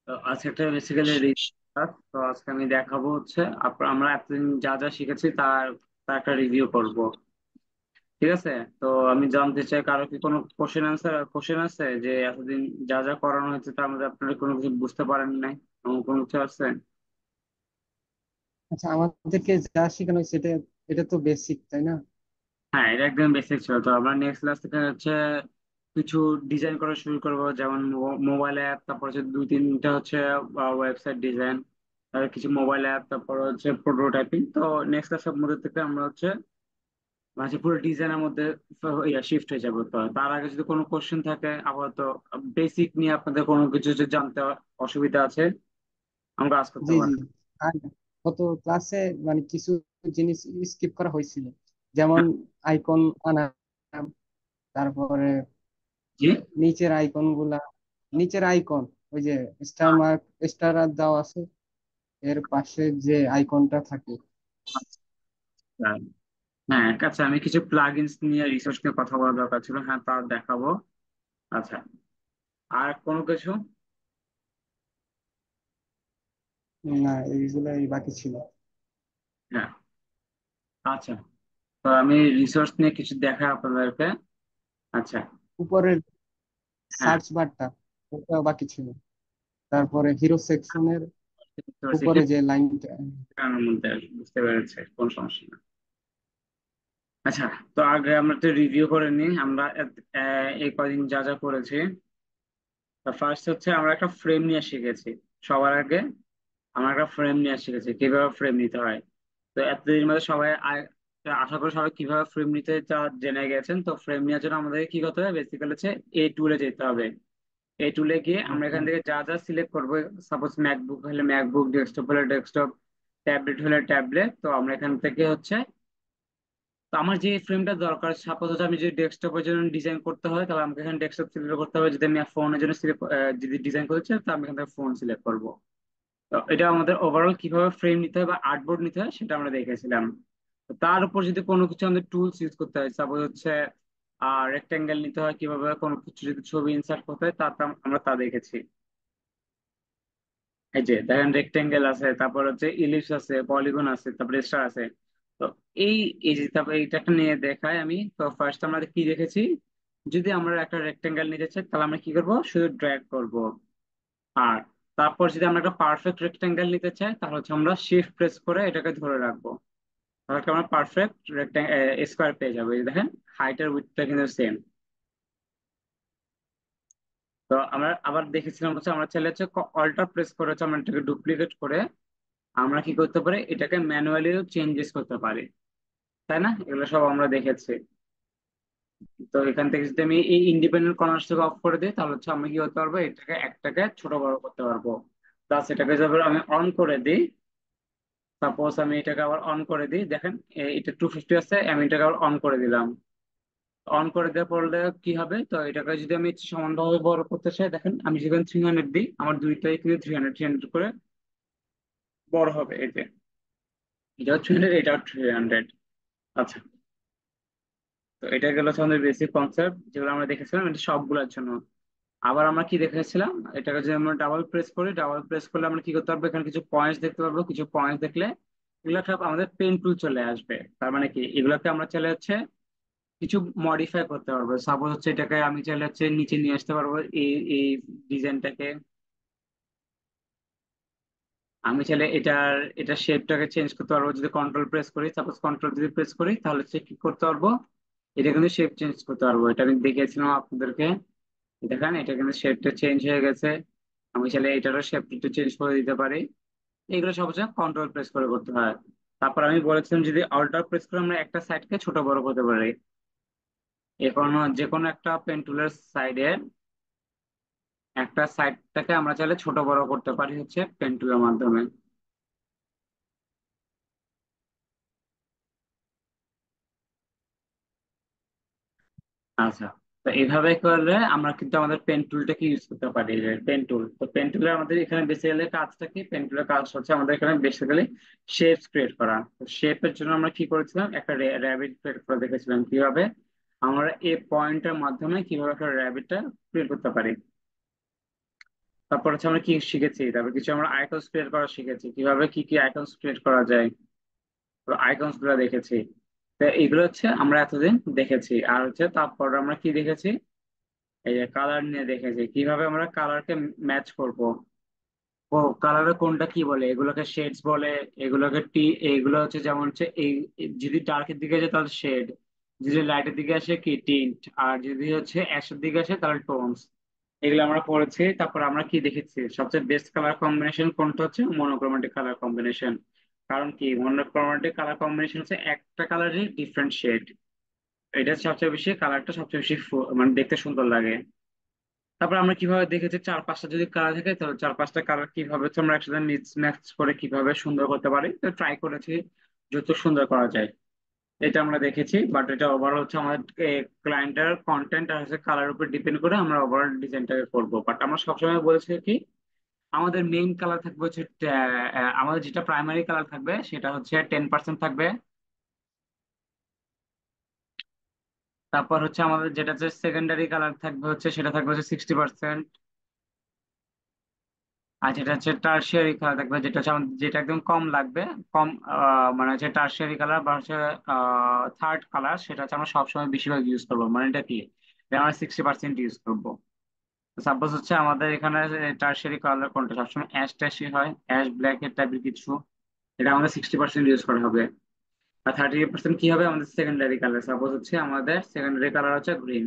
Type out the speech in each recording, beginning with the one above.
তো আজকে একটা বেসিক্যালি রিসার্চ। তো আজকে আমি দেখাবো হচ্ছে আমরা এতদিন যা যা শিখেছি তার তার একটা রিভিউ করব। ঠিক আছে। তো আমি জানতে চাই কারো কি কোনো কোশ্চেন আছে যে এতদিন যা যা করানো হয়েছে তার মধ্যে আপনারা কোনো কিছু বুঝতে পারেন নাই, এমন কোনো কিছু আছে? আচ্ছা, আমাদেরকে যা শেখানো হয়েছে এটা তো বেসিক, তাই না? হ্যাঁ, এটা একদম বেসিক ছিল। তো আমরা নেক্সট ক্লাস থেকে হচ্ছে কিছু ডিজাইন করা শুরু করব, যেমন মোবাইল অ্যাপ, তারপর হচ্ছে দুই তিনটা হচ্ছে ওয়েবসাইট ডিজাইন, তারপর কিছু মোবাইল অ্যাপ, তারপর হচ্ছে প্রোটোটাইপিং। তো নেক্সট ক্লাসের মধ্যে থেকে আমরা হচ্ছে মানে পুরো ডিজাইনের মধ্যে শিফট হয়ে যাবো। তো তার আগে যদি কোনো কোশ্চেন থাকে, আপাতত বেসিক নিয়ে আপনাদের কোনো কিছু যদি জানতে অসুবিধা আছে, আমাকে আজ করতে জি জি। পারেন। আর গত ক্লাসে মানে কিছু জিনিস স্কিপ করা হয়েছিল, যেমন আইকন আনা, তারপরে জি। নিচের আইকন গুলা, নিচের আইকন, ওই যে স্টার মার্ক, স্টার দেওয়া আছে, এর পাশে যে আইকনটা থাকে। আচ্ছা। হ্যাঁ, আচ্ছা, আমি কিছু প্লাগইনস নিয়ে রিসার্চ নিয়ে কথা বলার দরকার ছিল, হ্যাঁ তা দেখাবো। আচ্ছা, আর কোনো কিছু? না, এইগুলাই বাকি ছিল। হ্যাঁ। আচ্ছা, তো আমি রিসোর্স নিয়ে কিছু দেখাই আপনাদেরকে। আচ্ছা। উপরের হ্যাঁ, সার্চ বারটা, ওটা বাকি ছিল। তারপরে হিরো সেকশনের বুঝতে পারছি, উপরে যে লাইনটা। হিস্ট্রির মধ্যে বুঝতে পেরেছে, কোনো সমস্যা না। আচ্ছা, তো আগে আমরা একটু রিভিউ করে নিই আমরা এই কদিন যা যা করেছি। ফার্স্ট হচ্ছে আমরা একটা ফ্রেম নিয়ে শিখেছি। সবার আগে আমরা একটা ফ্রেম নিয়ে শিখেছি, কিভাবে ফ্রেম নিতে হয়। তো এতদিন মধ্যে সবাই আশা করি সবাই কিভাবে ফ্রেম নিতে জেনে গেছেন। তো ফ্রেম নেওয়ার জন্য আমাদের কি করতে হবে, বেসিক্যালি হচ্ছে এই টুলে যেতে হবে। এই টুলে গিয়ে আমরা এখান থেকে যা যা সিলেক্ট করবো, সাপোজ ম্যাকবুক হলে ম্যাকবুক, ডেস্কটপ হলে ডেস্কটপ, ট্যাবলেট হলে ট্যাবলেট, তো আমরা এখান থেকে হচ্ছে, তো আমার যে ফ্রেমটা দরকার, সাপোজ হচ্ছে আমি যদি ডেস্কটপের জন্য ডিজাইন করতে হয় তাহলে আমাকে এখানে ডেস্কটপ সিলেক্ট করতে হবে। যদি আমি ফোনের জন্য যদি ডিজাইন করতে চাই তাহলে আমি এখান থেকে ফোন সিলেক্ট করবো। তো এটা আমাদের ওভারঅল কিভাবে ফ্রেম নিতে হয় বা আর্টবোর্ড নিতে হয় সেটা আমরা দেখেছিলাম। তো তার উপর যদি কোনো কিছু আমাদের টুলস ইউজ করতে হয়, সাপোজ হচ্ছে রেক্টেঙ্গেল নিতে হয়, কিভাবে কোনো কিছু যদি ছবি ইনসার্ট করতে হয়, আমরা তা দেখেছি। এই যে দেখেন, রেক্টেঙ্গেল আছে, তারপর হচ্ছে ইলিপস আছে, পলিগন আছে, তারপর স্টার আছে। তো এই এই যে তারপর এইটা একটা নিয়ে দেখাই আমি। তো ফার্স্ট আমরা কি দেখেছি, যদি আমরা একটা রেক্টেঙ্গেল নিতে চাই তাহলে আমরা কি করব, শুধু ড্র্যাগ করব। আর তারপর যদি আমরা একটা পারফেক্ট রেক্টেঙ্গেল নিতে চাই তাহলে হচ্ছে আমরা শিফট প্রেস করে এটাকে ধরে রাখবো। তাহলে কি আমরা পারফেক্ট স্কোয়ার পেয়ে যাবো। এই যে দেখেন, হাইট আর উইডথটা কিন্তু সেম। তো আমরা আবার দেখেছিলাম হচ্ছে আমরা চাইলে হচ্ছে অল্টার প্রেস করে হচ্ছে আমরা এটাকে ডুপ্লিকেট করে আমরা কি করতে পারি, এটাকে ম্যানুয়ালিও চেঞ্জেস করতে পারি, তাই না? এগুলো সব আমরা দেখেছি। তো এখান থেকে যদি আমি এই ইন্ডিপেন্ডেন্ট কর্নার্স থেকে অফ করে দিই তাহলে হচ্ছে আমরা কি করতে পারবো, এটাকে একটাকে ছোট বড় করতে পারবো। প্লাস এটাকে যদি আমি অন করে দিই, সাপোজ আমি এটাকে আবার অন করে দিই, দেখেন এটা 250 আছে, আমি এটাকে আবার অন করে দিলাম। অন করে দেওয়ার পরে কি হবে, তো এটাকে যদি আমি সমানভাবে বড় করতে চাই, দেখেন আমি যেখানে 300 দিই আমার দুইটাই কিন্তু 300 করে বড় হবে। এই যে এটাও 300, এটাও 300। আচ্ছা, তো এটা গেল হচ্ছে আমাদের বেসিক কনসেপ্ট যেগুলো আমরা দেখেছিলাম, এটা সবগুলোর জন্য। আবার আমরা কি দেখেছিলাম, এটাকে যদি আমরা ডাবল প্রেস করি, ডাবল প্রেস করলে আমরা কি করতে পারবো, এখানে কিছু পয়েন্টস দেখতে পারবো। কিছু পয়েন্টস দেখলে এগুলো সব আমাদের পেন টুল চলে আসবে। তার মানে কি, এগুলোকে আমরা চাইলে হচ্ছে কিছু মডিফাই করতে পারবো। সাপোজ হচ্ছে এটাকে আমি চাইলে হচ্ছে নিচে নিয়ে আসতে পারবো, এই এই ডিজাইনটাকে আমি চাইলে এটা শেপটাকে চেঞ্জ করতে পারবো। যদি কন্ট্রোল প্রেস করি, সাপোজ কন্ট্রোল যদি প্রেস করি তাহলে হচ্ছে কি করতে পারবো, এটা কিন্তু শেপ চেঞ্জ করতে পারবো। এটা আমি দেখিয়েছিলাম আপনাদেরকে, দেখেন এটা কিন্তু শেপটা চেঞ্জ হয়ে গেছে। আমি চাইলে এটারও শেপ একটু চেঞ্জ করে দিতে পারি। এগুলো সব হচ্ছে কন্ট্রোল প্রেস করে করতে হয়। তারপর আমি বলেছিলাম যদি অল্টার প্রেস করে আমরা একটা সাইডকে ছোট বড় করতে পারি। এখন যে কোনো একটা পেন টুলের সাইডে একটা সাইডটাকে আমরা চাইলে ছোট বড় করতে পারি হচ্ছে পেন টুলের মাধ্যমে। আচ্ছা, তো এইভাবে করলে আমরা কিন্তু আমাদের পেন টুলটাকে ইউজ করতে পারি। পেন টুল, তো পেন টুলের আমাদের এখানে বেসিক্যালি কাজটা কি, পেন টুলের কাজ হচ্ছে আমাদের এখানে বেসিক্যালি শেপস ক্রিয়েট করা। তো শেপের জন্য আমরা কি করেছিলাম, একটা র্যাবিট ক্রিয়েট করে দেখেছিলাম কিভাবে আমরা এই পয়েন্টের মাধ্যমে কিভাবে একটা র্যাবিটটা ক্রিয়েট করতে পারি। তারপর হচ্ছে আমরা কি শিখেছি, তারপর কিছু আমরা আইকনস ক্রিয়েট করা শিখেছি, কিভাবে কি কি আইকনস ক্রিয়েট করা যায়, আইকনস গুলো দেখেছি। তো এগুলো হচ্ছে আমরা এতদিন দেখেছি। আর হচ্ছে তারপর আমরা কি দেখেছি, এই যে কালার নিয়ে দেখেছি, কিভাবে আমরা কালারকে ম্যাচ করব। ও কালারের কোনটা কি বলে, এগুলোকে শেডস বলে, এগুলোকে এগুলো হচ্ছে যেমন হচ্ছে যদি ডার্কের দিকে যায় তাহলে শেড, যদি লাইটের দিকে আসে কি টিন্ট, আর যদি হচ্ছে অ্যাশের দিকে আসে তাহলে টোনস। এগুলো আমরা পড়েছি। তারপর আমরা কি দেখেছি, সবচেয়ে বেস্ট কালার কম্বিনেশন কোনটা হচ্ছে মনোক্রোমেটিক কালার কম্বিনেশন। কারণ কি মনোক্রোমেটিক কালার কম্বিনেশন হচ্ছে একটা কালারই ডিফারেন্ট শেড, এটা সবচেয়ে বেশি কালারটা সবচেয়ে বেশি মানে দেখতে সুন্দর লাগে। তারপর আমরা কিভাবে দেখেছি চার পাঁচটা যদি কালার থাকে তাহলে চার পাঁচটা কালার কিভাবে হচ্ছে আমরা একসাথে মিক্স ম্যাচ করে কিভাবে সুন্দর করতে পারি, তো ট্রাই করেছি যত সুন্দর করা যায়। এটা আমরা দেখেছি, বাট এটা ওভারঅল হচ্ছে আমাদের ক্লায়েন্টের কন্টেন্ট আর হচ্ছে কালার উপর ডিপেন্ড করে আমরা ওভারঅল ডিজাইনটাকে করবো। বাট আমরা সবসময় বলেছি কি আমাদের মেইন কালার থাকবে হচ্ছে আমাদের যেটা প্রাইমারি কালার থাকবে সেটা হচ্ছে 10% থাকবে। তারপর হচ্ছে আমাদের যেটা হচ্ছে সেকেন্ডারি কালার থাকবে হচ্ছে সেটা থাকবে হচ্ছে 60%। আর যেটা হচ্ছে টার্সিয়ারি কালার থাকবে, যেটা হচ্ছে যেটা একদম কম লাগবে, কম মানে হচ্ছে টার্সিয়ারি কালার বা হচ্ছে থার্ড কালার, সেটা হচ্ছে আমরা সবসময় বেশিরভাগ ইউজ করবো। মানে এটা কি, এটা আমরা 60% ইউজ করবো। সাপোজ হচ্ছে আমাদের এখানে টার্সিয়ারি কালার কোনটা সবসময় অ্যাশ ট্যাশই হয়, অ্যাশ ব্ল্যাক এর টাইপের কিছু, এটা আমাদের 60% ইউজ করা হবে। আর 30% কি হবে আমাদের সেকেন্ডারি কালার, সাপোজ হচ্ছে আমাদের সেকেন্ডারি কালার হচ্ছে গ্রিন,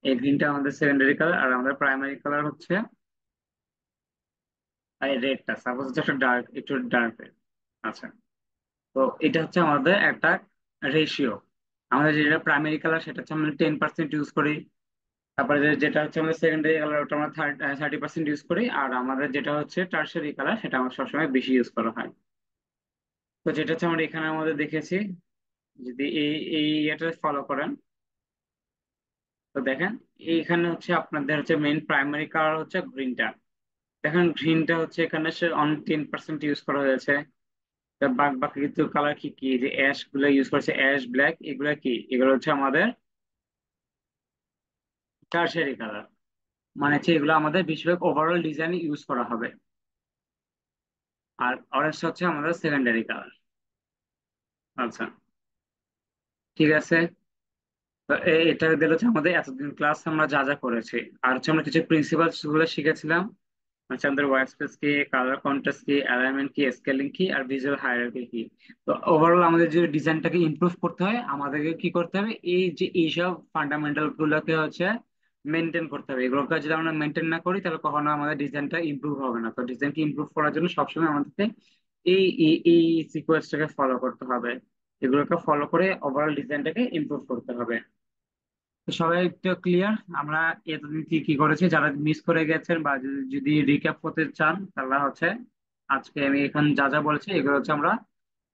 এই গ্রিনটা আমাদের সেকেন্ডারি কালার। আর আমাদের প্রাইমারি কালার হচ্ছে এই রেডটা, সাপোজ হচ্ছে একটা ডার্ক, একটু ডার্ক রেড। আচ্ছা, তো এটা হচ্ছে আমাদের একটা রেশিও। আমাদের যেটা প্রাইমারি কালার সেটা হচ্ছে আমরা 10% ইউজ করি। তারপরে যেটা হচ্ছে আমাদের সেকেন্ডারি কালার ওটা আমরা 30% ইউজ করি। আর আমাদের যেটা হচ্ছে টার্সারি কালার সেটা আমরা সবসময় বেশি ইউজ করা হয়। তো যেটা হচ্ছে আমরা এখানে আমাদের দেখেছি, যদি এই এটা ফলো করেন তো দেখেন এইখানে হচ্ছে আপনাদের হচ্ছে মেইন প্রাইমারি কালার হচ্ছে গ্রিনটা। দেখেন গ্রিনটা হচ্ছে এখানে সে অন 10% ইউজ করা হয়েছে। বাকি বাকি কিছু কালার কি কি, যে অ্যাশ গুলো ইউজ করেছে, অ্যাশ ব্ল্যাক, এগুলা কি, এগুলো হচ্ছে আমাদের টারশারি কালার। মানে হচ্ছে এগুলো আমাদের বেশিরভাগ ওভারঅল ডিজাইন ইউজ করা হবে। আর অরেঞ্জ হচ্ছে আমাদের সেকেন্ডারি কালার। আচ্ছা, ঠিক আছে। তো এটা দিল হচ্ছে আমাদের এতদিন ক্লাস আমরা যা যা করেছি। আর হচ্ছে আমরা কিছু প্রিন্সিপাল গুলো শিখেছিলাম, হচ্ছে আমাদের হোয়াইট স্পেস কি, কালার কন্ট্রাস্ট কি, অ্যালাইনমেন্ট কি, স্কেলিং কি, আর ভিজুয়াল হায়ারার্কি কি। তো ওভারঅল আমাদের যে ডিজাইনটাকে ইমপ্রুভ করতে হয় আমাদেরকে কি করতে হবে, এই যে এইসব ফান্ডামেন্টাল গুলোকে হচ্ছে মেনটেন করতে হবে। এগুলোকে যদি আমরা মেনটেন না করি তাহলে কখনো আমাদের ডিজাইনটা ইমপ্রুভ হবে না। তো ডিজাইনকে ইমপ্রুভ করার জন্য সবসময় আমাদেরকে এই সিকোয়েন্সটাকে ফলো করতে হবে। এগুলোকে ফলো করে ওভারঅল ডিজাইনটাকে ইমপ্রুভ করতে হবে। তো সবাই একটু ক্লিয়ার আমরা এতদিন কি কি করেছি, যারা মিস করে গেছেন বা যদি রিক্যাপ করতে চান তাহলে হচ্ছে আজকে আমি এখন যা যা বলেছি এগুলো হচ্ছে আমরা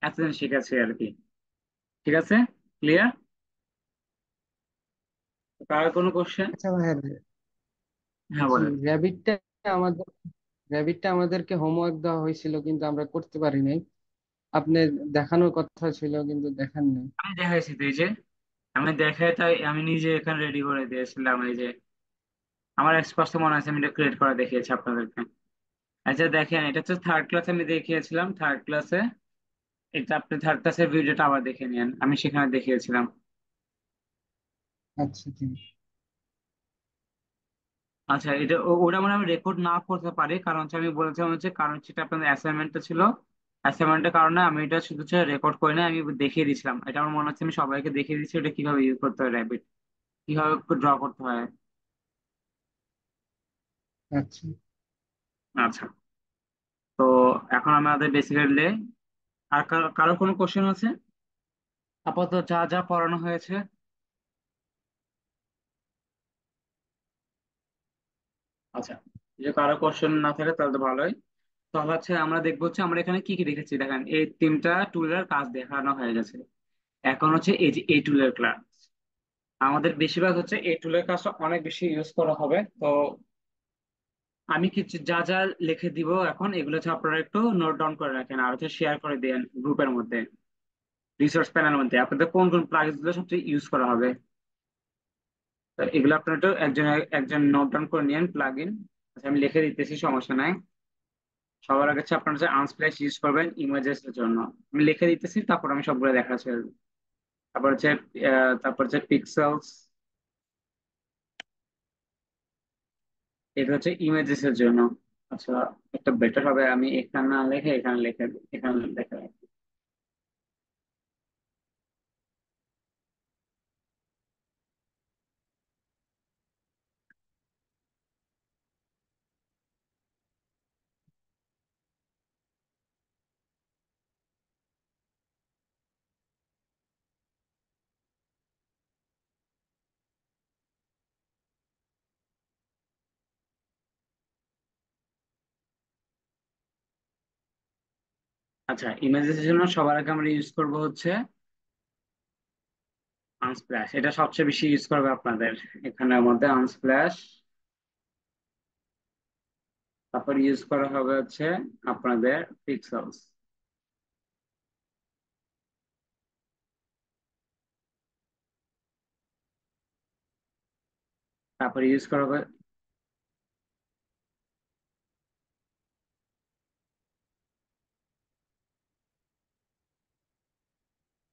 এতদিন শিখেছি আর কি। ঠিক আছে, ক্লিয়ার? কার কোনো কোশ্চেন? আচ্ছা ভাইয়া, হ্যাঁ জি, বলেন। র্যাবিটটা আমাদের র্যাবিটটা আমাদেরকে হোমওয়ার্ক দেওয়া হয়েছিল কিন্তু আমরা করতে পারি নাই। আপনি দেখানোর কথা ছিল কিন্তু দেখান নাই। আমি দেখাইছি তো, এই যে আমি দেখাই, তাই আমি নিজে এখানে রেডি করে দিয়েছিলাম। এই যে আমার স্পষ্ট মনে আছে আমি এটা ক্রিয়েট করে দেখিয়েছি আপনাদেরকে। আচ্ছা দেখেন, এটা হচ্ছে থার্ড ক্লাসে আমি দেখিয়েছিলাম, থার্ড ক্লাসে। এটা আপনি থার্ড ক্লাসের ভিডিওটা আবার দেখে নিন, আমি সেখানে দেখিয়েছিলাম। আচ্ছা, ঠিক। আচ্ছা, এটা ওটা মানে আমি রেকর্ড না করতে পারি, কারণ হচ্ছে আমি বলেছিলাম হচ্ছে, কারণ সেটা আপনাদের অ্যাসাইনমেন্টটা ছিল। অ্যাসাইনমেন্টের কারণে আমি এটা শুধু রেকর্ড করি না, আমি দেখিয়ে দিয়েছিলাম। এটা আমার মনে হচ্ছে আমি সবাইকে দেখিয়ে দিচ্ছি এটা কিভাবে ইউজ করতে হয়, র্যাবিট কিভাবে ড্র করতে হয়। আচ্ছা আচ্ছা, তো এখন আমাদের বেসিক্যালি আর কারো কোনো কোশ্চেন আছে? আপাতত যা যা পড়ানো হয়েছে। আচ্ছা, যে কারো কোশ্চেন না থাকে তাহলে তো ভালোই। তাহলে হচ্ছে আমরা দেখবো হচ্ছে আমরা এখানে কি কি দেখেছি। দেখেন এই তিনটা টুলের কাজ দেখানো হয়ে গেছে। এখন হচ্ছে এই যে এই টুলের ক্লাস, আমাদের বেশিরভাগ হচ্ছে এই টুলের কাজটা অনেক বেশি ইউজ করা হবে। তো আমি কিছু যা যা লিখে দিব এখন, এগুলো হচ্ছে আপনারা একটু নোট ডাউন করে রাখেন আর হচ্ছে শেয়ার করে দেন গ্রুপের মধ্যে, রিসোর্স প্যানেলের মধ্যে আপনাদের কোন কোন প্লাগইন গুলো সবচেয়ে ইউজ করা হবে। তো এগুলো আপনার একটু একজন একজন নোট ডাউন করে নিন প্লাগ ইন। আচ্ছা, আমি লিখে দিতেছি, সমস্যা নাই। সবার আগে হচ্ছে আপনার হচ্ছে আনস্প্ল্যাশ ইউজ করবেন ইমেজেস এর জন্য। আমি লিখে দিতেছি, তারপর আমি সবগুলো দেখাচ্ছি। তারপর হচ্ছে তারপর হচ্ছে পিক্সেলস। এটা হচ্ছে ইমেজেস এর জন্য। আচ্ছা, একটা বেটার হবে আমি এখানে না লিখে এখানে লিখে দিই, এখানে লেখা রাখি। আচ্ছা, ইমেজেস এর জন্য সবার আগে আমরা ইউজ করব হচ্ছে আনস্প্ল্যাশ। এটা সবচেয়ে বেশি ইউজ করবে আপনাদের এখানের মধ্যে আনস্প্ল্যাশ। তারপর ইউজ করা হবে হচ্ছে আপনাদের পিক্সেলস। তারপর ইউজ করা হবে,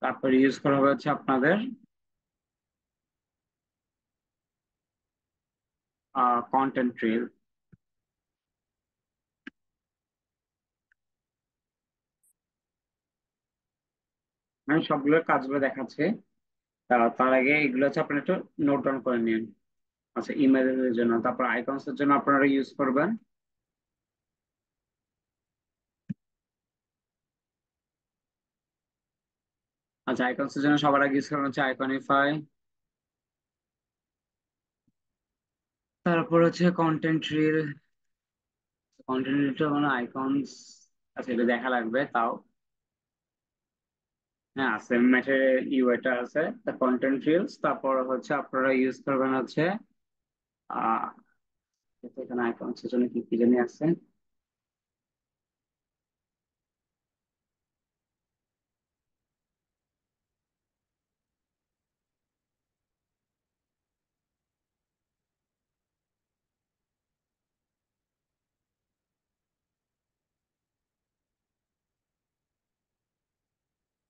তারপর ইউজ করা হবে হচ্ছে আপনাদের কন্টেন্ট ট্রিল। আমি সবগুলোর কাজগুলো দেখাচ্ছি। তার আগে এগুলো হচ্ছে আপনি একটু নোট ডাউন করে নিন। আচ্ছা, ইমেজের জন্য, তারপর আইকনস এর জন্য আপনারা ইউজ করবেন। আচ্ছা, আইকনস এর জন্য সবার আগে ইউজ করবেন হচ্ছে আইকনিফাই। তারপর হচ্ছে কন্টেন্ট রিল। কন্টেন্ট রিলটা মানে আইকনস। আচ্ছা, এটা দেখা লাগবে তাও। হ্যাঁ, আছে ম্যাটের ইউআইটা আছে। কন্টেন্ট রিলস, তারপর হচ্ছে আপনারা ইউজ করবেন হচ্ছে আহ এখানে আইকনস এর জন্য কি কি জানি আছে।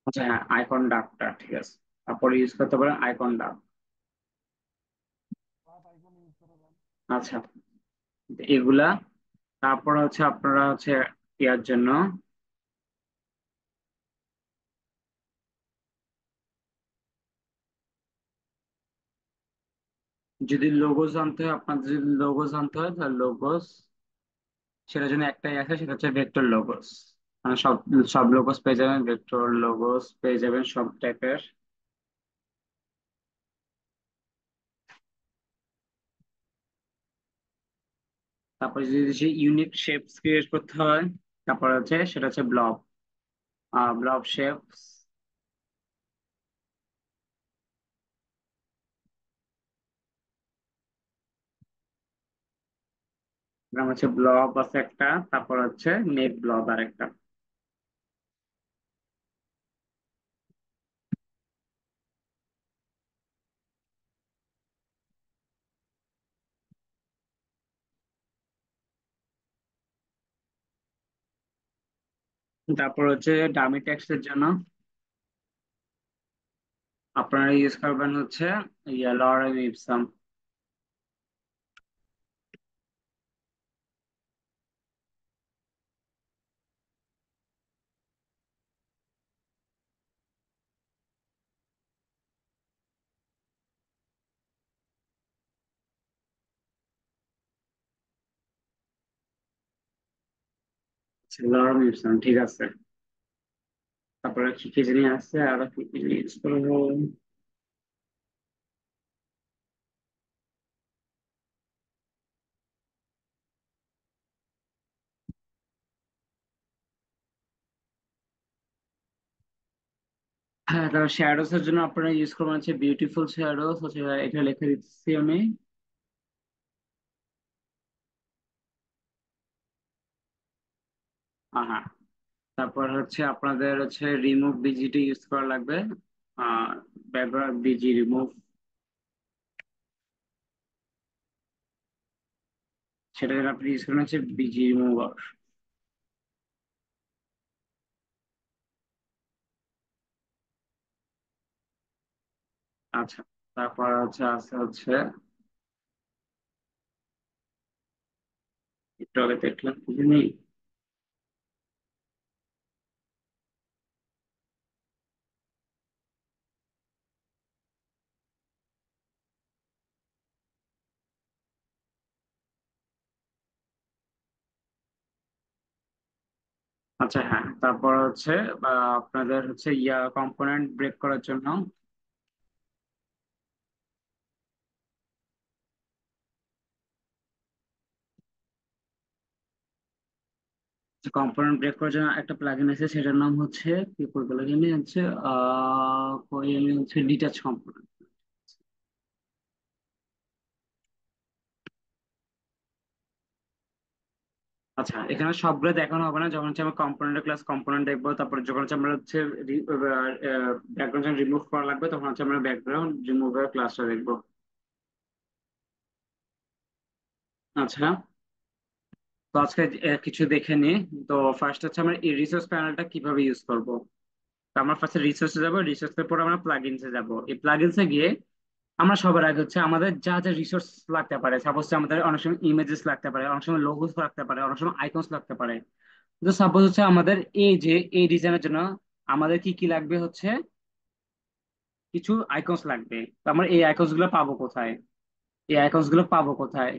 আচ্ছা, হ্যাঁ, আইকন ডাকটা ঠিক আছে। তারপরে ইউজ করতে পারেন আইকন ডাক। আচ্ছা, এগুলা। তারপর হচ্ছে আপনারা হচ্ছে ইয়ার জন্য যদি লোগো জানতে হয়, আপনাদের যদি লোগো জানতে হয় তাহলে লোগোস, সেটার জন্য একটাই আছে, সেটা হচ্ছে ভেক্টর লোগোস। মানে সব সব লোগোস পেয়ে যাবেন, ভেক্টর লোগোস পেয়ে যাবেন সব টাইপের। তারপরে যদি সে ইউনিক শেপস ক্রিয়েট করতে হয়, তারপর হচ্ছে সেটা হচ্ছে ব্লব, ব্লব শেপস। হচ্ছে ব্লব আছে একটা, তারপর হচ্ছে মেক ব্লব আর একটা। তারপর হচ্ছে ডামি টেক্সটের জন্য আপনারা ইউজ করবেন হচ্ছে লরেম ইপসম। লরেম ইপসম ঠিক আছে। তারপরে কি কি জানি আছে, আর কি কি ইউজ করবো। হ্যাঁ, তারপর শ্যাডোস এর জন্য আপনারা ইউজ করবেন হচ্ছে বিউটিফুল শ্যাডোস হচ্ছে, এটা লিখে দিচ্ছি আমি। হ্যাঁ, তারপর হচ্ছে আপনাদের হচ্ছে রিমুভ বিজিটি ইউজ করা লাগবে। Background busy remove. সেটা জন্য আপনি ইউজ করবেন হচ্ছে বিজি রিমুভার। আচ্ছা, তারপর হচ্ছে আছে হচ্ছে একটু আগে দেখলাম কি জানি। আচ্ছা হ্যাঁ, তারপর হচ্ছে আপনাদের হচ্ছে কম্পোনেন্ট ব্রেক করার জন্য কম্পোনেন্ট ব্রেক করার জন্য একটা প্লাগইন আছে, সেটার নাম হচ্ছে কি বলতে লাগে হচ্ছে কই আমি হচ্ছে ডিটাচ কম্পোনেন্ট। আচ্ছা, এখানে সবগুলো দেখানো হবে না, যখন হচ্ছে আমরা কম্পোনেন্টের ক্লাস কম্পোনেন্ট দেখবো, তারপর যখন হচ্ছে আমরা হচ্ছে ব্যাকগ্রাউন্ড রিমুভ করা লাগবে, তখন হচ্ছে আমরা ব্যাকগ্রাউন্ড রিমুভের ক্লাসটা দেখবো। আচ্ছা, তো আজকে কিছু দেখে নি। তো ফার্স্ট হচ্ছে আমরা এই রিসোর্স প্যানেলটা কিভাবে ইউজ করব। তো আমরা ফার্স্টে রিসোর্সে যাবো, রিসোর্সের পর আমরা প্লাগইনসে যাব। এই প্লাগইনসে গিয়ে আমরা সবার আগে হচ্ছে আমাদের যা যা রিসোর্স লাগতে পারে, সাপোজ আমাদের অনেক সময় ইমেজেস লাগতে পারে, অনেক সময় লোগোস লাগতে পারে, অনেক সময় আইকনস লাগতে পারে। তো সাপোজ হচ্ছে আমাদের এই ডিজাইনের জন্য আমাদের কি কি লাগবে হচ্ছে কিছু আইকনস লাগবে। তো আমরা এই আইকনস গুলো পাবো কোথায়? এই আইকনস গুলো পাবো কোথায়?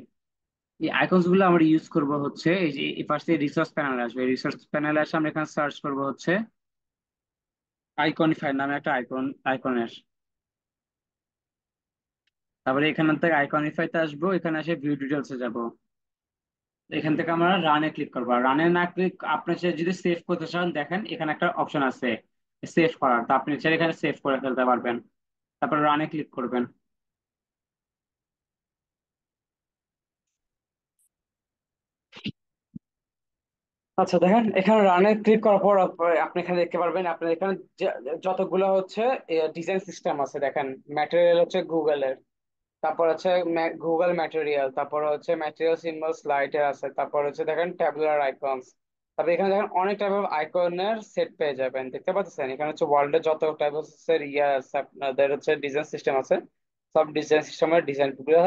এই আইকনস গুলো আমরা ইউজ করব হচ্ছে এই যে ফার্স্টে রিসোর্স প্যানেল আসবে, রিসোর্স প্যানেলে আসে আমরা এখানে সার্চ করব হচ্ছে আইকনিফাই নামে একটা আইকনের। তারপরে এখান থেকে আইকনিফাইতে আসবো, এখানে এসে ভিউ ডিটেলসে যাব। এখান থেকে আমরা রানে ক্লিক করবো। রানে না ক্লিক, আপনি যদি সেভ করতে চান দেখেন এখানে একটা অপশন আছে সেভ করার, তো আপনি চাইলে এখানে সেভ করে ফেলতে পারবেন। তারপর রানে ক্লিক করবেন। আচ্ছা দেখেন, এখানে রানে ক্লিক করার পর আপনি এখানে দেখতে পারবেন আপনার এখানে যতগুলো হচ্ছে ডিজাইন সিস্টেম আছে দেখেন। ম্যাটেরিয়াল হচ্ছে গুগলের, তারপর হচ্ছে গুগল ম্যাটেরিয়াল, তারপর হচ্ছে ম্যাটেরিয়াল সিম্বল স্লাইডে আছে, তারপর হচ্ছে দেখেন ট্যাবুলার আইকনস। তারপর এখানে দেখেন অনেক টাইপ অফ আইকনের সেট পেয়ে যাবেন, দেখতে পাচ্ছেন এখানে হচ্ছে ওয়ার্ল্ডের যত টাইপ অফ আছে আপনাদের হচ্ছে ডিজাইন সিস্টেম আছে, সব ডিজাইন সিস্টেমের ডিজাইন গুলো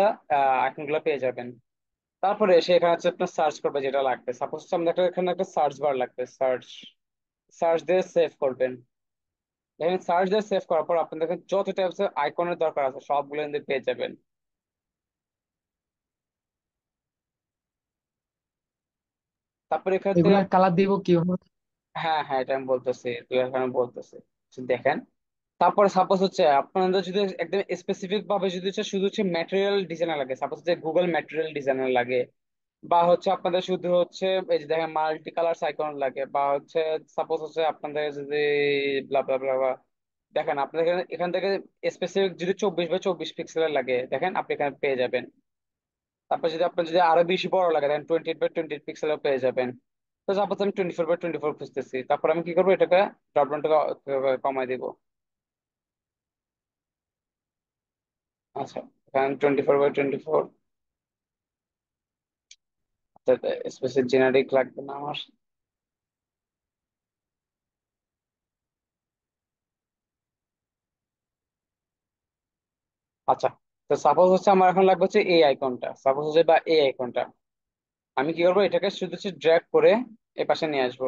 আইকন গুলো পেয়ে যাবেন। তারপরে এসে এখানে হচ্ছে আপনার সার্চ করবে যেটা লাগবে, সাপোজ আমাদের এখানে একটা সার্চ বার লাগবে, সার্চ সার্চ দিয়ে সেভ করবেন। দেখেন সার্চ দিয়ে সেভ করার পর আপনার দেখেন যত টাইপস আইকনের দরকার আছে সবগুলো কিন্তু পেয়ে যাবেন। তারপর এখান থেকে এগুলার কালার দিব কিভাবে? হ্যাঁ হ্যাঁ, এটা আমি বলতেছি, তুই এখন বলতেছি। দেখেন, তারপরে সাপোজ হচ্ছে আপনাদের যদি একদম স্পেসিফিক ভাবে যদি হচ্ছে শুধু হচ্ছে ম্যাটেরিয়াল ডিজাইনার লাগে, সাপোজ হচ্ছে গুগল ম্যাটেরিয়াল ডিজাইনার লাগে, বা হচ্ছে আপনাদের শুধু হচ্ছে এই যে দেখেন মাল্টি কালার আইকন লাগে, বা হচ্ছে সাপোজ হচ্ছে আপনাদের যদি ব্লা ব্লা ব্লা ব্লা, দেখেন আপনাদের এখানে এখান থেকে স্পেসিফিক যদি 24 বাই 24 পিক্সেলের লাগে দেখেন আপনি এখানে পেয়ে যাবেন। তারপর যদি আপনার যদি আরো বেশি বড় লাগে দেখেন 28 বাই 28 পিক্সেলও পেয়ে যাবেন। তো সাপোজ আমি 24 বাই 24 খুঁজতেছি, তারপর আমি কি করবো এটাকে ড্রপডাউনটাকে কমাই দিব। আচ্ছা, এখানে 24 বাই 24, স্পেসিফিক জেনারিক লাগবে না আমার। আচ্ছা, তো সাপোজ হচ্ছে আমার এখন লাগবে হচ্ছে এই আইকনটা, সাপোজ হচ্ছে বা এই আইকনটা, আমি কি করবো এটাকে শুধু হচ্ছে ড্র্যাগ করে এ পাশে নিয়ে আসবো।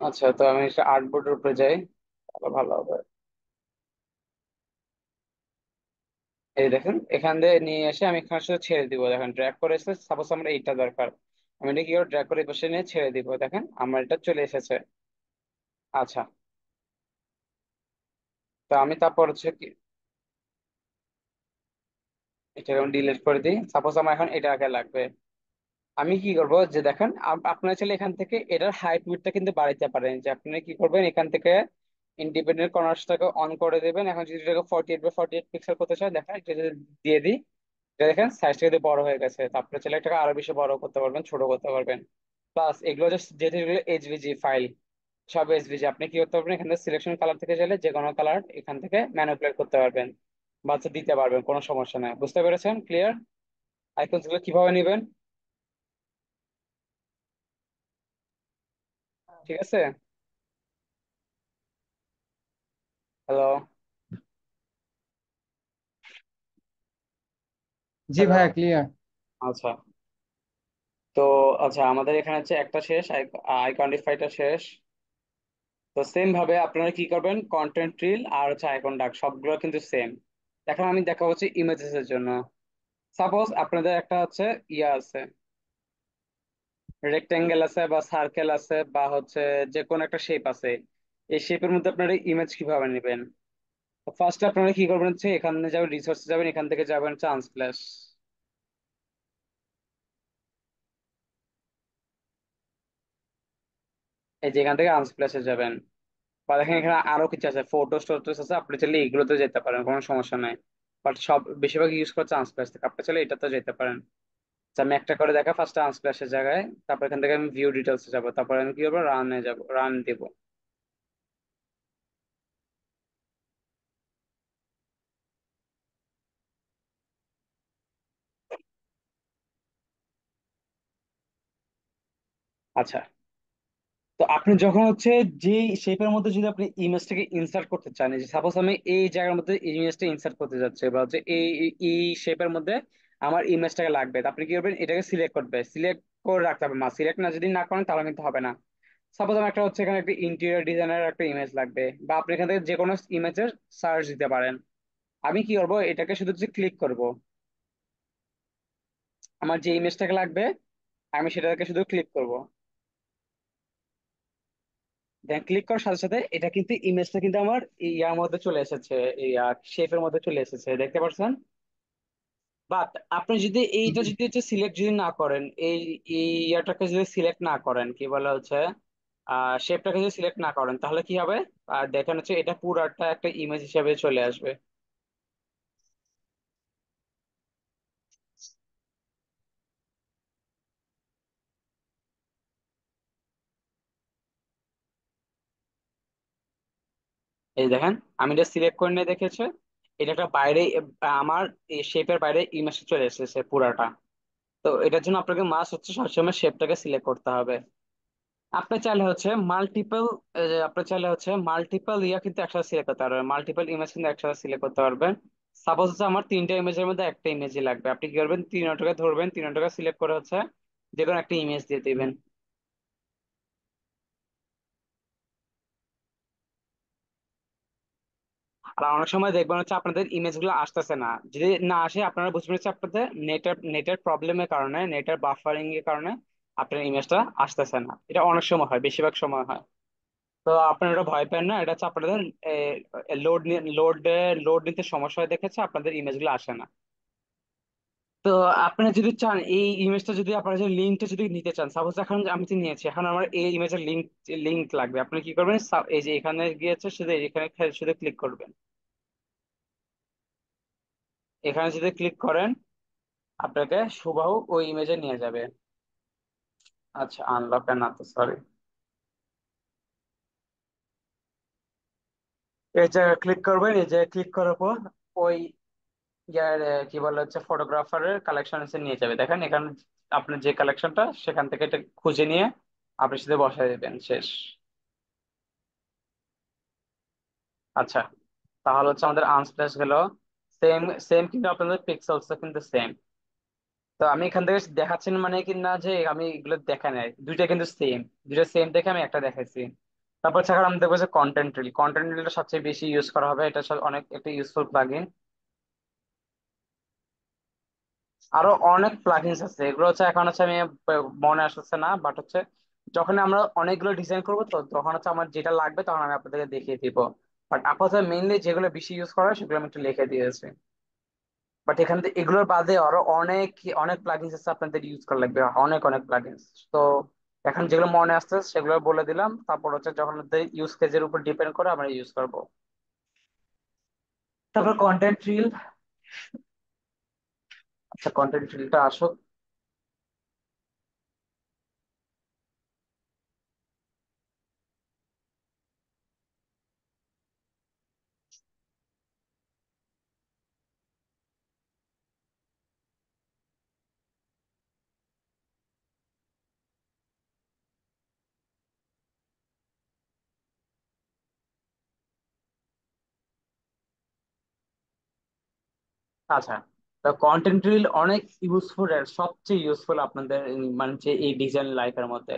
আচ্ছা, তো আমি এটা আর্টবোর্ডের উপরে যাই, তাহলে ভালো হবে। এই দেখেন এখান দিয়ে নিয়ে এসে আমি এখানে শুধু ছেড়ে দিব, দেখেন ড্র্যাগ করে এসে সাপোজ আমরা এইটা দরকার, আমি এটা কি করে ড্র্যাগ করে এই পাশে নিয়ে ছেড়ে দিব, দেখেন আমার এটা চলে এসেছে। আচ্ছা, তো আমি তারপর হচ্ছে কি এটা আমি ডিলিট করে দিই, সাপোজ আমার এখন এটা আগে লাগবে। আমি কি করব যে দেখেন আপনার চাইলে এখান থেকে এটার হাইট উইডথটা কিন্তু বাড়াইতে পারেন, যে আপনি কি করবেন এখান থেকে ইন্ডিপেন্ডেন্ট কর্নার্সটাকে অন করে দেবেন। এখন যদি এটাকে 48 বাই 48 পিক্সেল করতে চাই দেখেন এটা যদি দিয়ে দিই, এটা দেখেন সাইজটা কিন্তু বড় হয়ে গেছে। তারপরে চাইলে এটাকে আরো বেশি বড় করতে পারবেন, ছোট করতে পারবেন। প্লাস এগুলো যেহেতু এগুলো এইচভিজি ফাইল, সব এইচভিজি, আপনি কি করতে পারবেন এখান থেকে সিলেকশন কালার থেকে চাইলে যে কোনো কালার এখান থেকে ম্যানিপুলেট করতে পারবেন বা হচ্ছে দিতে পারবেন, কোনো সমস্যা নাই। বুঝতে পেরেছেন? ক্লিয়ার? আইকনস গুলো কিভাবে নেবেন, ঠিক আছে? হ্যালো? জি হ্যালো? ভাইয়া, ক্লিয়ার। আচ্ছা। তো আচ্ছা, আমাদের এখানে হচ্ছে একটা শেষ, আইকনিফাইটা শেষ। তো সেম ভাবে আপনারা কি করবেন, কন্টেন্ট রিল আর হচ্ছে আইকন ডাক সবগুলো কিন্তু সেম। এখন আমি দেখা হচ্ছে ইমেজেস এর জন্য। সাপোজ আপনাদের একটা হচ্ছে ইয়া আছে, রেক্টেঙ্গেল আছে বা সার্কেল আছে বা হচ্ছে যে কোনো একটা শেপ আছে। এই শেপের মধ্যে আপনারা ইমেজ কিভাবে নেবেন? ফার্স্ট আপনারা কি করবেন হচ্ছে এখানে যাবেন, রিসোর্সে যাবেন, এখান থেকে যাবেন হচ্ছে আনস্প্ল্যাশ। এই যে এখান থেকে আনস্প্ল্যাশে যাবেন। বা দেখেন এখানে আরো কিছু আছে, ফটোস টোটোস আছে, আপনি চাইলে এগুলোতে যেতে পারেন, কোনো সমস্যা নাই। বাট সব বেশিরভাগ ইউজ করছে আনস্প্ল্যাশ থেকে, আপনি চাইলে এটাতে যেতে পারেন। আচ্ছা, আমি একটা করে দেখা ফার্স্ট আনস্প্ল্যাশের জায়গায়, তারপর এখান থেকে আমি ভিউ ডিটেলসে যাবো, তারপর আমি কি করবো, রানে যাবো, রান দিব। আচ্ছা, তো আপনি যখন হচ্ছে যে শেপের মধ্যে যদি আপনি ইমেজটাকে ইনসার্ট করতে চান, যে সাপোজ আমি এই জায়গার মধ্যে ইমেজটা ইনসার্ট করতে যাচ্ছি, বা হচ্ছে এই শেপের মধ্যে আমার ইমেজটাকে লাগবে, তো আপনি কি করবেন, এটাকে সিলেক্ট করবে, সিলেক্ট করে রাখতে হবে। সিলেক্ট না যদি না করেন তাহলে কিন্তু হবে না। সাপোজ আমার একটা হচ্ছে এখানে একটা ইন্টেরিয়র ডিজাইনের একটা ইমেজ লাগবে, বা আপনি এখান থেকে যে কোনো ইমেজের সার্চ দিতে পারেন। আমি কি করবো, এটাকে শুধু ক্লিক করব, আমার যে ইমেজটাকে লাগবে আমি সেটাকে শুধু ক্লিক করব। দেন ক্লিক করার সাথে সাথে এটা কিন্তু ইমেজটা কিন্তু আমার ইয়ার মধ্যে চলে এসেছে, এই শেপের মধ্যে চলে এসেছে, দেখতে পাচ্ছেন? বাট আপনি যদি এইটা যদি হচ্ছে সিলেক্ট যদি না করেন, এই ইয়াটাকে যদি সিলেক্ট না করেন, কি বলা হচ্ছে শেপটাকে যদি সিলেক্ট না করেন, তাহলে কি হবে? আর দেখেন হচ্ছে এটা পুরাটা একটা ইমেজ হিসেবে চলে আসবে। এই দেখেন, আমি এটা সিলেক্ট করে নিয়ে দেখেছে, এটা একটা বাইরে আমার শেপের বাইরে ইমেজটা চলে এসেছে পুরাটা। তো এটার জন্য আপনাকে মাস্ট হচ্ছে সবসময় শেপটাকে সিলেক্ট করতে হবে। আপনি চাইলে হচ্ছে মাল্টিপল, আপনি চাইলে হচ্ছে মাল্টিপল ইয়া কিন্তু একসাথে সিলেক্ট করতে পারবেন, মাল্টিপল ইমেজ কিন্তু একসাথে সিলেক্ট করতে পারবেন। সাপোজ হচ্ছে আমার তিনটা ইমেজের মধ্যে একটা ইমেজই লাগবে, আপনি কি করবেন, তিনটাকে ধরবেন, তিনটাকে সিলেক্ট করে হচ্ছে যে কোনো একটা ইমেজ দিয়ে দিবেন। আর অনেক সময় দেখবেন হচ্ছে আপনাদের ইমেজ গুলো আসতেছে না, যদি না আসে আপনারা বুঝবেন হচ্ছে আপনাদের নেটের প্রবলেমের কারণে, নেটের বাফারিং এর কারণে আপনার ইমেজটা আসতেছে না। এটা অনেক সময় হয়, বেশিরভাগ সময় হয়। তো আপনারা এটা ভয় পেন না, এটা হচ্ছে আপনাদের লোড নিতে সমস্যা হয় দেখেছে আপনাদের ইমেজগুলো আসে না। তো আপনারা যদি চান এই ইমেজটা, যদি আপনারা যে লিঙ্কটা যদি নিতে চান, সাপোজ এখন আমি তো নিয়েছি, এখন আমার এই ইমেজের লিঙ্ক লাগবে, আপনি কি করবেন, এই যে এখানে গিয়েছে শুধু এখানে শুধু ক্লিক করবেন। এখানে যদি ক্লিক করেন আপনাকে হুবহু ওই ইমেজে নিয়ে যাবে। আচ্ছা, আনলক না তো, সরি। এই যে ক্লিক করবেন, এই যে ক্লিক করার পর ওই ইয়ার কি বলে হচ্ছে ফটোগ্রাফারের কালেকশন নিয়ে যাবে, দেখেন এখানে আপনার যে কালেকশনটা সেখান থেকে এটা খুঁজে নিয়ে আপনি সাথে বসায় দেবেন, শেষ। আচ্ছা, তাহলে হচ্ছে আমাদের আনস্প্ল্যাশ গেল। সেম সেম কিন্তু আপনাদের পিক্সেলস কিন্তু সেম। তো আমি এখান থেকে দেখাচ্ছেন মানে কি না যে আমি এগুলো দেখা নাই, দুইটা কিন্তু সেম, দুইটা সেম দেখে আমি একটা দেখাইছি। তারপর ছাড়া আমি দেখবো যে কন্টেন্ট রিলটা সবচেয়ে বেশি ইউজ করা হবে, এটা অনেক একটা ইউজফুল প্লাগইন। আরো অনেক প্লাগইনস আছে, এগুলো হচ্ছে এখন হচ্ছে আমি মনে আসছে না, বাট হচ্ছে যখন আমরা অনেকগুলো ডিজাইন করবো তো তখন হচ্ছে আমার যেটা লাগবে তখন আমি আপনাদেরকে দেখিয়ে দিব। বাট আপাতত মেইনলি যেগুলো বেশি ইউজ করা হয় সেগুলো আমি একটু লিখে দিয়েছি। বাট এখান থেকে এগুলোর বাদে আরো অনেক অনেক প্লাগইনস আছে আপনাদের ইউজ করা লাগবে, অনেক অনেক প্লাগইনস। তো এখন যেগুলো মনে আসছে সেগুলো বলে দিলাম, তারপর হচ্ছে যখন ইউজ কেজের উপর ডিপেন্ড করে আমরা ইউজ করব। তারপর কন্টেন্ট রিল। আচ্ছা, কন্টেন্ট রিলটা আসুক। আচ্ছা, তো কন্টেন্ট রিল অনেক ইউজফুল, সবচেয়ে ইউজফুল আপনাদের মানে যে এই ডিজাইন লাইফের মধ্যে।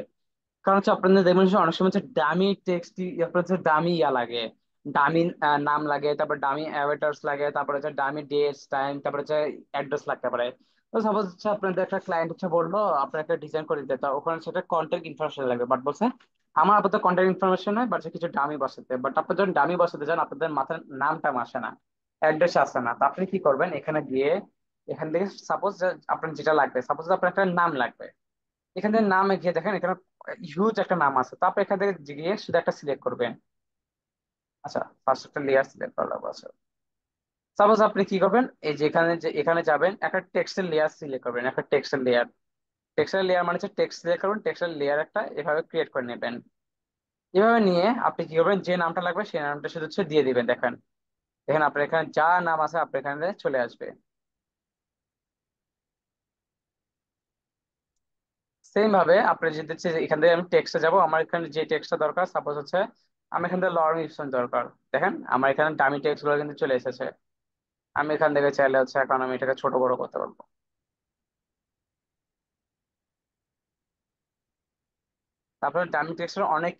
কারণ হচ্ছে আপনাদের দেখবেন যে অনেক সময় হচ্ছে ডামি টেক্সট, আপনার হচ্ছে ডামি ইয়া লাগে, ডামি নাম লাগে, তারপর ডামি অ্যাভাটার্স লাগে, তারপর হচ্ছে ডামি ডেটস টাইম, তারপর হচ্ছে অ্যাড্রেস লাগতে পারে। তো সাপোজ হচ্ছে আপনাদের একটা ক্লায়েন্ট হচ্ছে বললো আপনার একটা ডিজাইন করে দিতে, তো ওখানে সেটা কন্ট্যাক্ট ইনফরমেশন লাগবে, বাট বলছে আমার আপাতত কন্ট্যাক্ট ইনফরমেশন নয়, বাট কিছু ডামি বসাতে। বাট আপনার যখন ডামি বসাতে যান আপনাদের মাথার নামটা আসে না, অ্যাড্রেস আসে না, তো আপনি কি করবেন, এখানে গিয়ে এখান থেকে সাপোজ আপনার যেটা লাগবে, সাপোজ আপনার একটা নাম লাগবে, এখান থেকে নামে গিয়ে দেখেন এখানে হিউজ একটা নাম আছে, তারপর এখান থেকে গিয়ে শুধু একটা সিলেক্ট করবেন। আচ্ছা, ফার্স্ট একটা লেয়ার সিলেক্ট করলাম। আচ্ছা, সাপোজ আপনি কি করবেন, এই যে এখানে এখানে যাবেন, একটা টেক্সটের লেয়ার সিলেক্ট করবেন, একটা টেক্সটের লেয়ার। টেক্সটের লেয়ার মানে হচ্ছে টেক্সট সিলেক্ট করবেন, টেক্সটের লেয়ার একটা এভাবে ক্রিয়েট করে নেবেন। এভাবে নিয়ে আপনি কি করবেন, যে নামটা লাগবে সেই নামটা শুধু হচ্ছে দিয়ে দিবেন। দেখেন দেখেন আপনার এখানে যা নাম আছে আপনার এখানে চলে আসবে। সেম ভাবে আপনি যদি হচ্ছে এখান থেকে আমি টেক্সটে যাব, আমার এখানে যে টেক্সটটা দরকার, সাপোজ হচ্ছে আমি এখান থেকে লরেন ইপসন দরকার, দেখেন আমার এখানে দামি টেক্সট গুলো কিন্তু চলে এসেছে। আমি এখান থেকে চাইলে হচ্ছে এখন আমি এটাকে ছোট বড় করতে পারবো। তারপরে ডামি টেক্সটের অনেক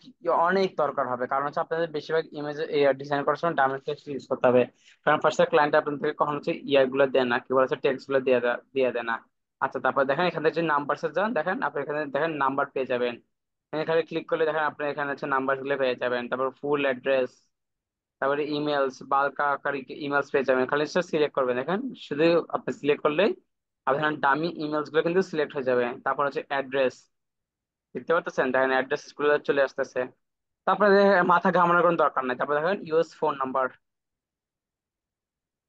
অনেক দরকার হবে, কারণ হচ্ছে আপনাদের বেশিরভাগ ইমেজ ডিজাইন করার সময় ডামি টেক্সট ইউজ করতে হবে। কারণ ফার্স্টে ক্লায়েন্ট আপনাদের কখন হচ্ছে ইয়ার গুলো দেয় না, কি বলে হচ্ছে টেক্সট গুলো দিয়ে দেয় না। আচ্ছা, তারপর দেখেন এখান থেকে যে নাম্বার যান, দেখেন আপনি এখানে দেখেন নাম্বার পেয়ে যাবেন। এখানে ক্লিক করলে দেখেন আপনি এখানে হচ্ছে নাম্বার গুলো পেয়ে যাবেন, তারপর ফুল অ্যাড্রেস, তারপরে ইমেলস, বাল্ক আকারে ইমেলস পেয়ে যাবেন। খালি সেটা সিলেক্ট করবেন, দেখেন শুধু আপনি সিলেক্ট করলেই আপনার ডামি ইমেলস গুলো কিন্তু সিলেক্ট হয়ে যাবে। তারপর হচ্ছে অ্যাড্রেস, দেখতে পাচ্ছেন দেখেন অ্যাড্রেস গুলো চলে আসতেছে। তারপরে মাথা ঘামানোর কোনো দরকার নাই, তারপরে দেখেন ইউএস ফোন নাম্বার,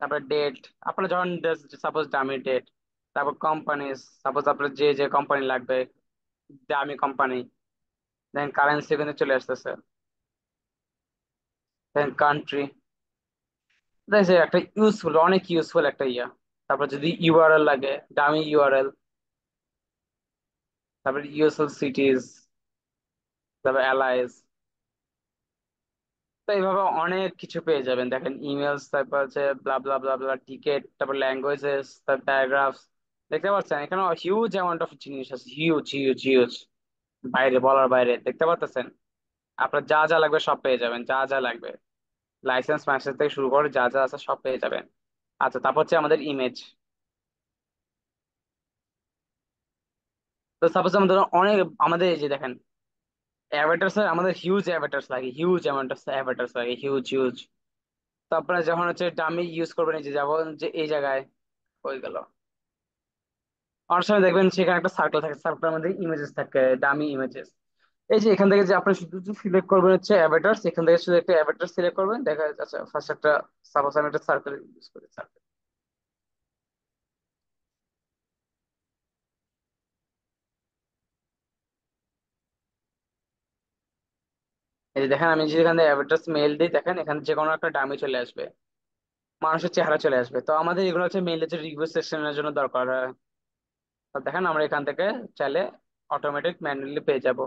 তারপরে ডেট, আপনার যখন সাপোজ দামি ডেট, তারপর কোম্পানি, সাপোজ আপনার যে যে কোম্পানি লাগবে, দামি কোম্পানি, দেন কারেন্সি কিন্তু চলে আসতেছে, দেন কান্ট্রি। দেখছে একটা ইউজফুল, অনেক ইউজফুল একটা ইয়া। তারপর যদি ইউআরএল লাগে, দামি ইউআরএল, তারপরে ইউএসএল সিটিজ, তারপর অ্যালাইস। তো এইভাবে অনেক কিছু পেয়ে যাবেন, দেখেন ইমেলস, তারপর হচ্ছে ব্লা ব্লা ব্লা ব্লা টিকেট, তারপর ল্যাঙ্গুয়েজেস, তারপর প্যারাগ্রাফস। দেখতে পাচ্ছেন এখানে হিউজ অ্যামাউন্ট অফ জিনিস আছে, হিউজ হিউজ হিউজ, বাইরে বলার বাইরে। দেখতে পাচ্ছেন আপনার যা যা লাগবে সব পেয়ে যাবেন, যা যা লাগবে লাইসেন্স ম্যাসেজ থেকে শুরু করে যা যা আছে সব পেয়ে যাবেন। আচ্ছা, তারপর হচ্ছে আমাদের ইমেজ। তো সাপোজ আমাদের অনেক, আমাদের এই যে দেখেন অ্যাভাটার্স, আমাদের হিউজ অ্যাভাটার্স লাগে, হিউজ অ্যামাউন্ট অফ অ্যাভাটার্স লাগে, হিউজ হিউজ। তো আপনারা যখন হচ্ছে ডামি ইউজ করবেন, এই যে যেমন যে এই জায়গায় হয়ে গেল, অনেক সময় দেখবেন সেখানে একটা সার্কেল থাকে, সার্কেলের মধ্যে ইমেজেস থাকে, ডামি ইমেজেস। এই যে এখান থেকে যে আপনি শুধু সিলেক্ট করবেন হচ্ছে অ্যাভাটার্স, এখান থেকে শুধু একটা অ্যাভাটার সিলেক্ট করবেন, দেখা যাচ্ছে ফার্স্ট একটা, সাপোজ আমি একটা সার্কেল ইউজ করি, circle। এই যে দেখেন আমি যদি এখান থেকে অ্যাভাটার্স মেল দিই, দেখেন এখানে যে কোনো একটা ডামি চলে আসবে, মানুষের চেহারা চলে আসবে। তো আমাদের এগুলো হচ্ছে মেইলে যে রিভিউ সেকশনের জন্য দরকার হয়। তো দেখেন আমরা এখান থেকে চাইলে অটোমেটিক ম্যানুয়ালি পেয়ে যাবো,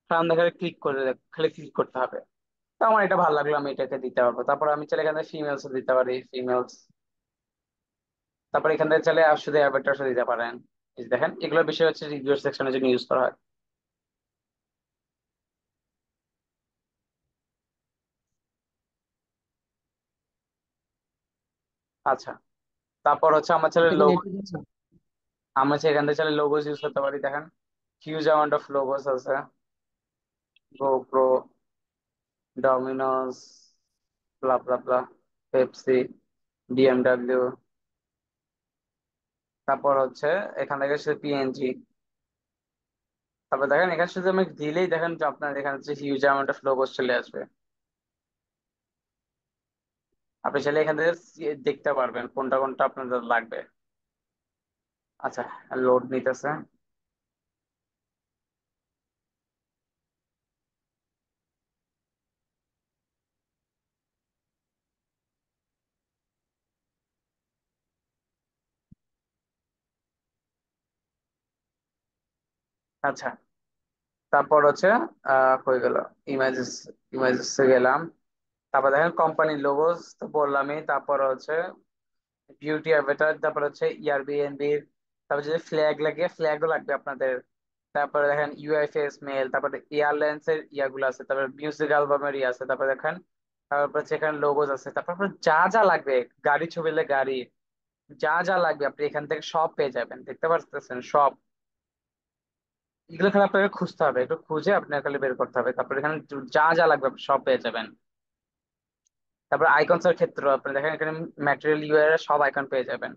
কারণ দেখে ক্লিক করে, খালি ক্লিক করতে হবে। তো আমার এটা ভালো লাগলো, আমি এটাকে দিতে পারবো। তারপর আমি চাইলে এখানে ফিমেলস দিতে পারি, ফিমেলস। তারপর এখান থেকে চাইলে আর শুধু অ্যাভাটারস দিতে পারেন। এই যে দেখেন এগুলো বিষয় হচ্ছে রিভিউ সেকশনের জন্য ইউজ করা হয়। আচ্ছা, তারপর হচ্ছে আমার চাইলে এটা কি লোগো, নেটে যাচ্ছে? আমরা চাইলে এখান থেকে চাইলে লোগোস ইউজ করতে পারি। দেখেন হিউজ অ্যামাউন্ট অফ লোগোস আছে, গোপ্রো, ডমিনোস, ব্লা ব্লা ব্লা, পেপসি, বিএমডাব্লিউ। তারপর হচ্ছে এখান থেকে শুধু পিএনজি। তারপর দেখেন এখানে শুধু আমি দিলেই দেখেন যে আপনার এখানে হচ্ছে হিউজ অ্যামাউন্ট অফ লোগোস চলে আসবে। আপনি চাইলে এখান থেকে দেখতে পারবেন কোনটা কোনটা আপনাদের লাগবে। আচ্ছা, লোড নিতেছে। আচ্ছা, তারপর হচ্ছে হয়ে গেল ইমেজেস, ইমেজেস গেলাম। তারপর দেখেন কোম্পানির লোগোস তো বললামই। তারপর হচ্ছে বিউটি অ্যাভাটার, তারপর হচ্ছে ইয়ারবিএনবি, তারপর যদি ফ্ল্যাগ লাগে ফ্ল্যাগও লাগবে আপনাদের। তারপরে দেখেন ইউএফএস মেল, তারপরে এয়ারলাইন্স এর ইয়াগুলো আছে, তারপরে মিউজিক অ্যালবামের ইয়ে আছে, তারপরে দেখেন তারপর হচ্ছে এখানে লোগোস আছে, তারপর আপনার যা যা লাগবে, গাড়ি ছবি গাড়ি, যা যা লাগবে আপনি এখান থেকে সব পেয়ে যাবেন, দেখতে পাচ্ছেন সব। এগুলো খালি আপনাকে খুঁজতে হবে, একটু খুঁজে আপনাকে খালি বের করতে হবে, তারপর এখানে যা যা লাগবে আপনি সব পেয়ে যাবেন। তারপর আইকনস এর ক্ষেত্রে আপনি দেখেন এখানে ম্যাটেরিয়াল ইউআই এর সব আইকন পেয়ে যাবেন,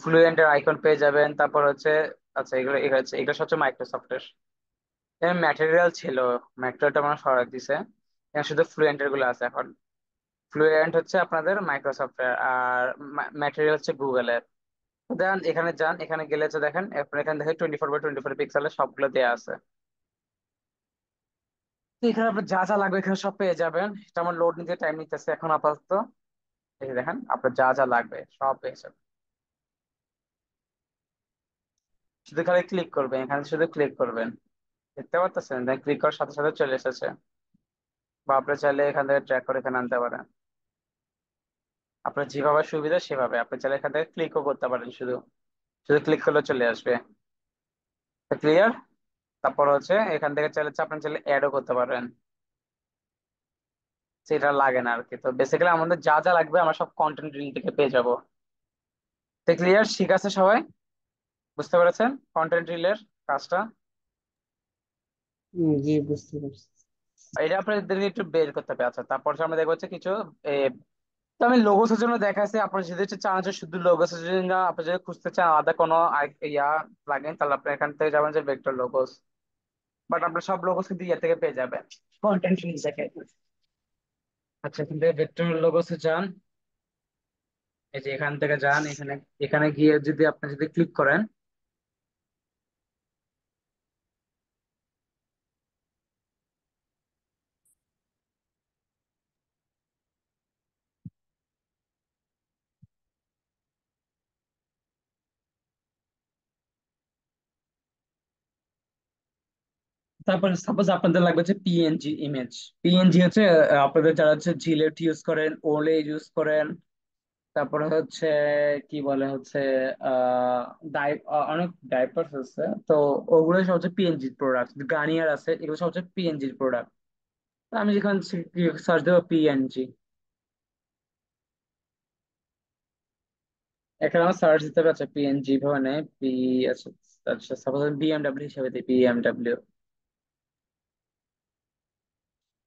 ফ্লুয়েন্ট এর আইকন পেয়ে যাবেন, তারপর হচ্ছে আচ্ছা এগুলো এগুলো হচ্ছে এগুলো হচ্ছে মাইক্রোসফটের। এখানে ম্যাটেরিয়াল ছিল, ম্যাটেরিয়ালটা আমরা সরাই দিছে, এখানে শুধু ফ্লুয়েন্ট এর গুলো আছে এখন। ফ্লুয়েন্ট হচ্ছে আপনাদের মাইক্রোসফটের, আর ম্যাটেরিয়াল হচ্ছে গুগলের। দেন এখানে যান, এখানে গেলে হচ্ছে দেখেন আপনার এখানে দেখেন 24x24 পিক্সেলের সবগুলো দেওয়া আছে। তো এখানে আপনার যা যা লাগবে এখানে সব পেয়ে যাবেন। এটা আমার লোড নিতে টাইম নিতেছে এখন আপাতত। এই যে দেখেন আপনার যা যা লাগবে সব পেয়ে যাবেন, শুধু খালি ক্লিক করবেন, এখানে শুধু ক্লিক করবেন, দেখতে পাচ্ছেন ক্লিক করার সাথে সাথে চলে এসেছে। বা আপনি চাইলে এখান থেকে ট্র্যাক করে এখানে আনতে পারেন, আপনার যেভাবে সুবিধা সেভাবে। আপনি চাইলে এখান থেকে ক্লিকও করতে পারেন, শুধু শুধু ক্লিক করলে চলে আসবে। ক্লিয়ার? তারপর হচ্ছে এখান থেকে চাইলে আপনি চাইলে অ্যাডও করতে পারেন, সেটা লাগে না আর কি। তো বেসিক্যালি আমাদের যা যা লাগবে আমরা সব কন্টেন্ট রিল থেকে পেয়ে যাবো। তো ক্লিয়ার? ঠিক আছে সবাই, বুঝতে পেরেছেন কন্টেন্ট রিলের কাজটা? জি, বুঝতে পারছি। এটা আপনাদের একটু বের করতে হবে। আচ্ছা তারপর হচ্ছে আমরা দেখবো হচ্ছে কিছু তো আমি লোগোসের জন্য দেখাচ্ছি। আপনার যদি হচ্ছে চান যে শুধু লোগোসের জন্য আপনি যদি খুঁজতে চান আলাদা কোনো ইয়া লাগেন, তাহলে আপনি এখান থেকে যাবেন যে ভেক্টর লোগোস। বাট আপনার সব লোগোস কিন্তু ইয়ে থেকে পেয়ে যাবেন, কন্টেন্ট রিল থেকে। আচ্ছা এখান থেকে ভেক্টর লোগোসে যান, এই যে এখান থেকে যান, এখানে এখানে গিয়ে যদি আপনি যদি ক্লিক করেন, তারপর সাপোজ আপনাদের লাগবে হচ্ছে পিএনজি ইমেজ। পিএনজি হচ্ছে আপনাদের যারা হচ্ছে জিলেট ইউজ করেন, ওলে ইউজ করেন, তারপরে হচ্ছে কি বলে হচ্ছে আহ অনেক ডাইপার্স আছে তো, ওগুলো সব হচ্ছে পিএনজি প্রোডাক্ট। গার্নিয়ার আছে, এগুলো সব হচ্ছে পিএনজি প্রোডাক্ট। আমি যখন সার্চ দেবো পিএনজি, এখানে আমার সার্চ দিতে হবে। আচ্ছা পিএনজি ভাবে পি, আচ্ছা আচ্ছা সাপোজ বিএমডাব্লিউ হিসেবে দিই, বিএমডাব্লিউ।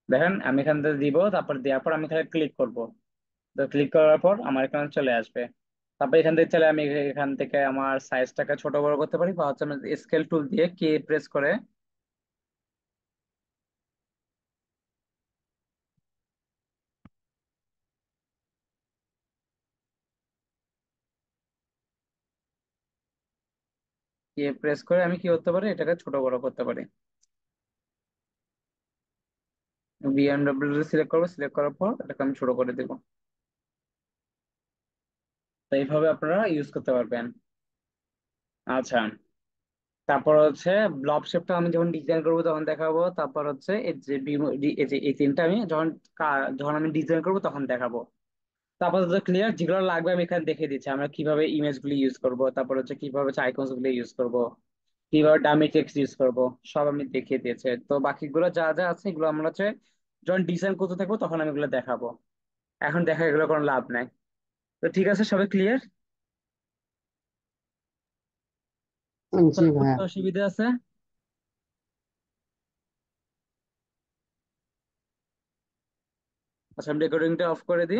দেখেন আমি এখান থেকে দিব, তারপর দেওয়ার পর আমি এখানে ক্লিক করব। তো ক্লিক করার পর আমার এখানে চলে আসবে। তারপর এখান থেকে চলে আমি এখান থেকে আমার সাইজটাকে ছোট বড় করতে পারি, বা হচ্ছে আমি স্কেল টুল দিয়ে কে প্রেস করে আমি কি করতে পারি, এটাকে ছোট বড় করতে পারি। বিএমডব্লিউ সিলেক্ট করবো, সিলেক্ট করার পর এটাকে আমি ছোট করে দেবো। তো এইভাবে আপনারা ইউজ করতে পারবেন। আচ্ছা তারপর হচ্ছে ব্লব শেপটা আমি যখন ডিজাইন করবো তখন দেখাবো। তারপর হচ্ছে এই যে এই তিনটা আমি যখন যখন আমি ডিজাইন করবো তখন দেখাবো। তারপর তো ক্লিয়ার, যেগুলো লাগবে আমি এখানে দেখে দিচ্ছি আমরা কিভাবে ইমেজ গুলি ইউজ করবো, তারপর হচ্ছে কিভাবে আইকনস গুলি ইউজ করবো, কিভাবে ডামি টেক্সট ইউজ করবো, সব আমি দেখিয়ে দিয়েছি। তো বাকিগুলো যা যা আছে এগুলো আমরা হচ্ছে যখন ডিজাইন করতে থাকবো তখন আমি এগুলো দেখাবো, এখন দেখা এগুলো কোনো লাভ নাই। তো ঠিক আছে সবাই ক্লিয়ার? জি ভাইয়া। অসুবিধা আছে? আচ্ছা আমি রেকর্ডিংটা অফ করে দিই।